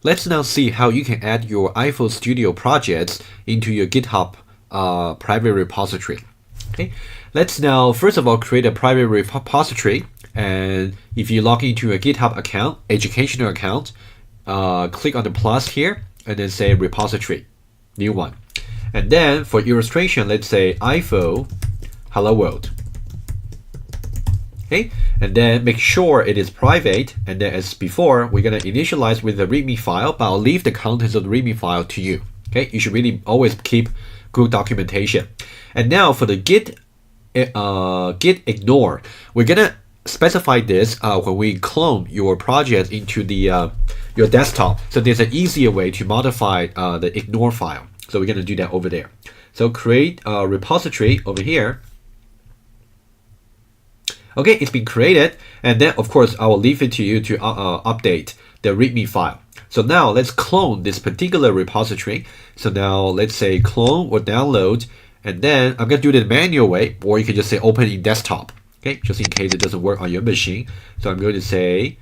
let's now see how you can add your Eiffel Studio projects into your GitHub private repository. Okay, let's now first of all create a private repository, and if you log into a GitHub account, educational account, click on the plus here and then say repository, new one. And then for illustration, let's say Eiffel Hello World. Okay, and then make sure it is private, and then as before, we're gonna initialize with the README file, but I'll leave the contents of the README file to you. Okay, you should really always keep good documentation. And now for the git ignore, we're gonna specify this when we clone your project into the your desktop. So there's an easier way to modify the ignore file. So we're gonna do that over there. So create a repository over here. Okay, it's been created, and then of course I will leave it to you to update the README file. So now let's clone this particular repository. So now let's say clone or download, and then I'm gonna do it the manual way, or you can just say open in desktop. Okay, just in case it doesn't work on your machine. So I'm going to say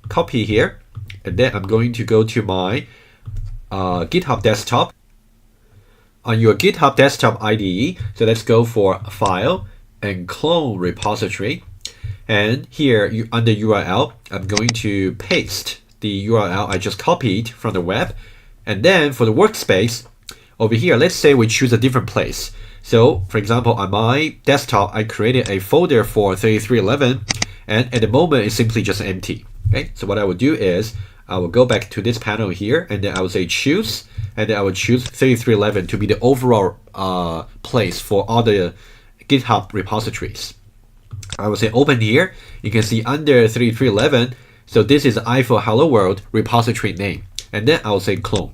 copy here, and then I'm going to go to my GitHub desktop. On your GitHub desktop IDE, so let's go for file and clone repository. And here under URL, I'm going to paste the URL I just copied from the web. And then for the workspace, over here, let's say we choose a different place. So for example, on my desktop, I created a folder for 3311, and at the moment it's simply just empty. Okay, so what I will do is I will go back to this panel here, and then I will say choose, and then I will choose 3311 to be the overall place for all the GitHub repositories. I will say open here. You can see under 3311, so this is Eiffel Hello World repository name, and then I will say clone.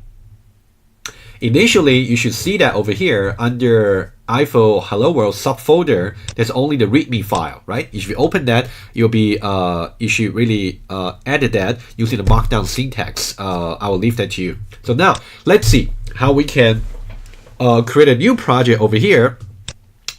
Initially, you should see that over here under Eiffel Hello World subfolder, there's only the README file, right? If you open that, you'll be you should really edit that using the markdown syntax. I will leave that to you. So now let's see how we can create a new project over here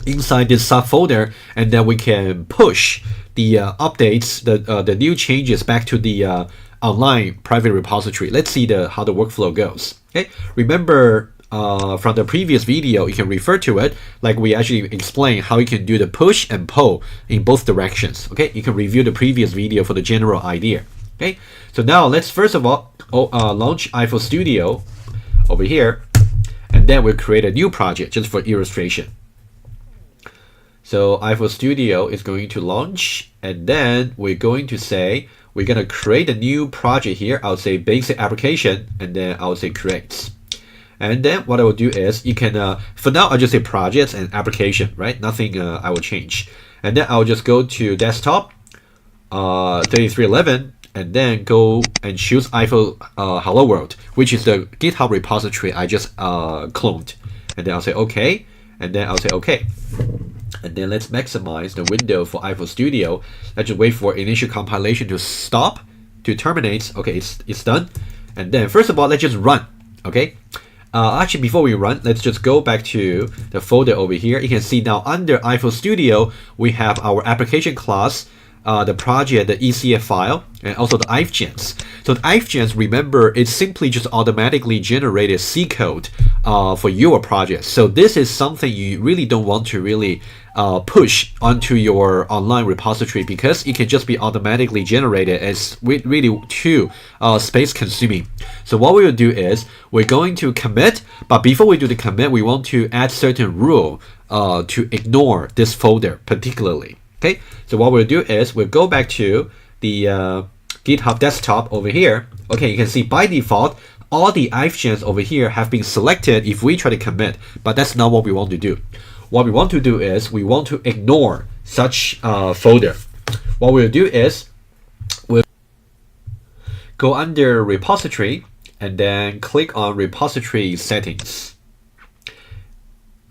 inside this subfolder, and then we can push the updates, the new changes back to the online private repository. Let's see how the workflow goes. Okay, remember from the previous video, you can refer to it, like we actually explain how you can do the push and pull in both directions. Okay, you can review the previous video for the general idea. Okay, so now let's first of all launch Eiffel Studio over here, and then we'll create a new project just for illustration. So Eiffel Studio is going to launch, and then we're going to say we're going to create a new project here. I'll say basic application, and then I'll say create. And then what I will do is you can, for now, I'll just say projects and application, right? Nothing I will change. And then I'll just go to desktop, 3311, and then go and choose Eiffel Hello World, which is the GitHub repository I just cloned. And then I'll say OK, and then I'll say OK. And then let's maximize the window for Eiffel Studio. Let's just wait for initial compilation to stop, to terminate. Okay, it's done. And then first of all, let's just run. Okay. Actually, before we run, let's just go back to the folder over here. You can see now under Eiffel Studio, we have our application class, the project, the ECF file, and also the ifgens. So the ifgens, remember, it's simply just automatically generated C code for your project. So this is something you really don't want to really push onto your online repository, because it can just be automatically generated as really too space consuming. So what we will do is we're going to commit, but before we do the commit, we want to add certain rule to ignore this folder particularly. Okay, so what we'll do is we'll go back to the GitHub desktop over here. Okay, you can see by default, all the ifgens over here have been selected if we try to commit, but that's not what we want to do. What we want to do is we want to ignore such folder. What we'll do is we'll go under repository and then click on repository settings.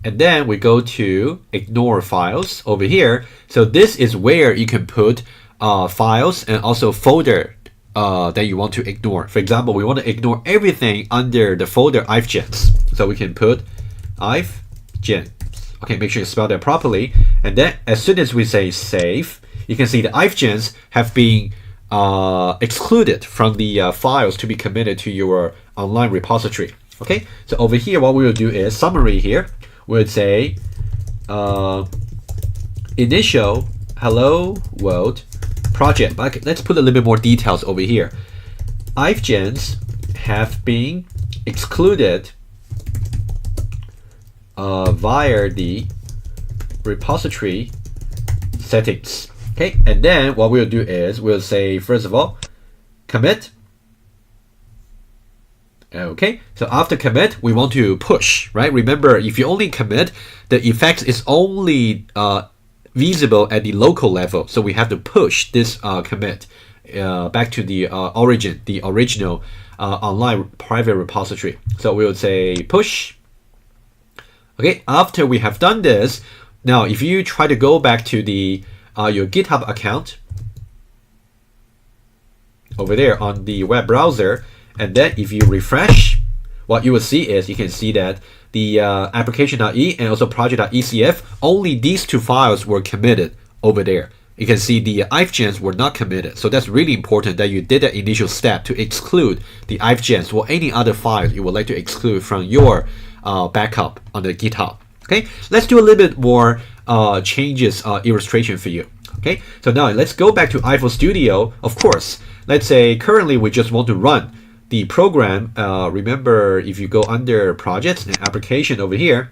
And then we go to ignore files over here. So this is where you can put files and also folder that you want to ignore. For example, we want to ignore everything under the folder ifgens. So we can put ifgens. Okay, make sure you spell that properly. And then as soon as we say save, you can see the ifgens have been excluded from the files to be committed to your online repository. Okay, so over here, what we will do is summary here. We'll say initial hello world project. But let's put a little bit more details over here. ifgens have been excluded via the repository settings. Okay, and then what we'll do is we'll say, first of all, commit. Okay, so after commit, we want to push, right? Remember, if you only commit, the effect is only visible at the local level. So we have to push this commit back to the origin, the original online private repository. So we'll say push. Okay, after we have done this, now if you try to go back to the your GitHub account over there on the web browser, and then if you refresh, what you will see is you can see that the application.e and also project.ecf, only these two files were committed over there. You can see the ifgens were not committed. So that's really important that you did that initial step to exclude the ifgens or any other files you would like to exclude from your backup on the GitHub. Okay, let's do a little bit more changes illustration for you. Okay, so now let's go back to Eiffel Studio. Of course, let's say currently we just want to run the program. Remember, if you go under projects and application over here,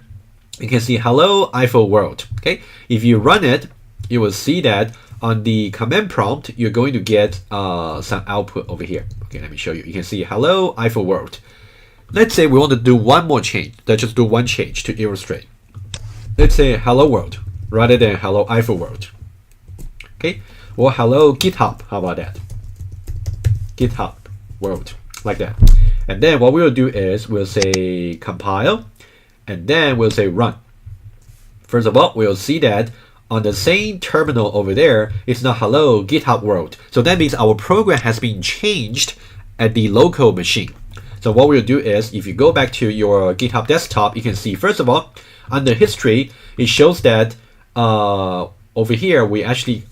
you can see hello Eiffel world. Okay, if you run it, you will see that on the command prompt, you're going to get some output over here. Okay, let me show you. You can see hello Eiffel world. Let's say we want to do one more change. Let's just do one change to illustrate. Let's say hello world rather than hello Eiffel world. Okay, or hello GitHub. How about that? GitHub world, like that. And then what we'll do is we'll say compile, and then we'll say run. First of all, we'll see that on the same terminal over there, it's not hello GitHub world. So that means our program has been changed at the local machine. So what we'll do is, if you go back to your GitHub desktop, you can see, first of all, under history, it shows that over here we actually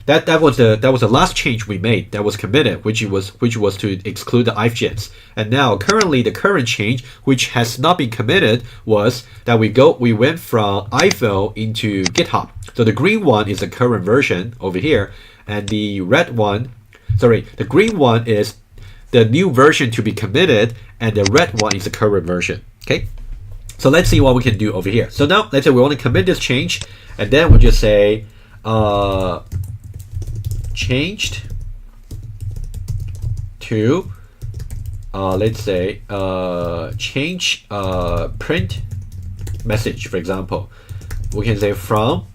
that was the last change we made that was committed, which was to exclude the ifgens. And now currently the current change, which has not been committed, was that we went from Eiffel into GitHub. So the green one is the current version over here, and the red one, the green one is the new version to be committed, and the red one is the current version. Okay, so let's see what we can do over here. So now let's say we want to commit this change, and then we'll just say changed to let's say change print message, for example. We can say from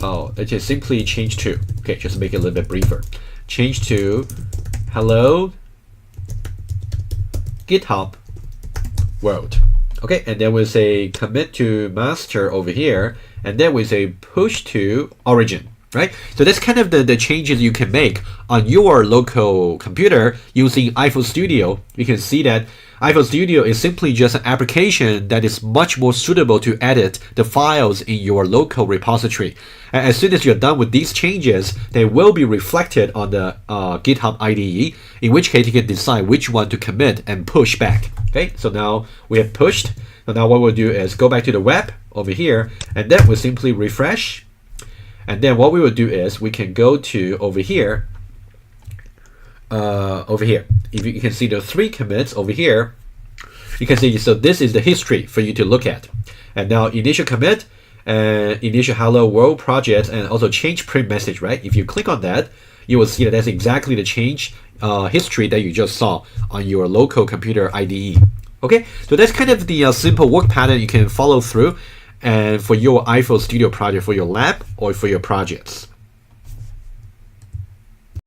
let's just simply change to, okay, just make it a little bit briefer, change to hello GitHub world. Okay, and then we'll say commit to master over here, and then we say push to origin, right? So that's kind of the changes you can make on your local computer using Eiffel Studio. You can see that Eiffel Studio is simply just an application that is much more suitable to edit the files in your local repository. And as soon as you're done with these changes, they will be reflected on the GitHub IDE, in which case you can decide which one to commit and push back. Okay, so now we have pushed. So now what we'll do is go back to the web over here, and then we'll simply refresh. And then what we will do is we can go to over here. If you can see the 3 commits over here, you can see, so this is the history for you to look at. And now initial commit, initial hello world project, and also change print message, right? If you click on that, you will see that that's exactly the change history that you just saw on your local computer IDE. Okay, so that's kind of the simple work pattern you can follow through, and for your Eiffel Studio project, for your lab or for your projects.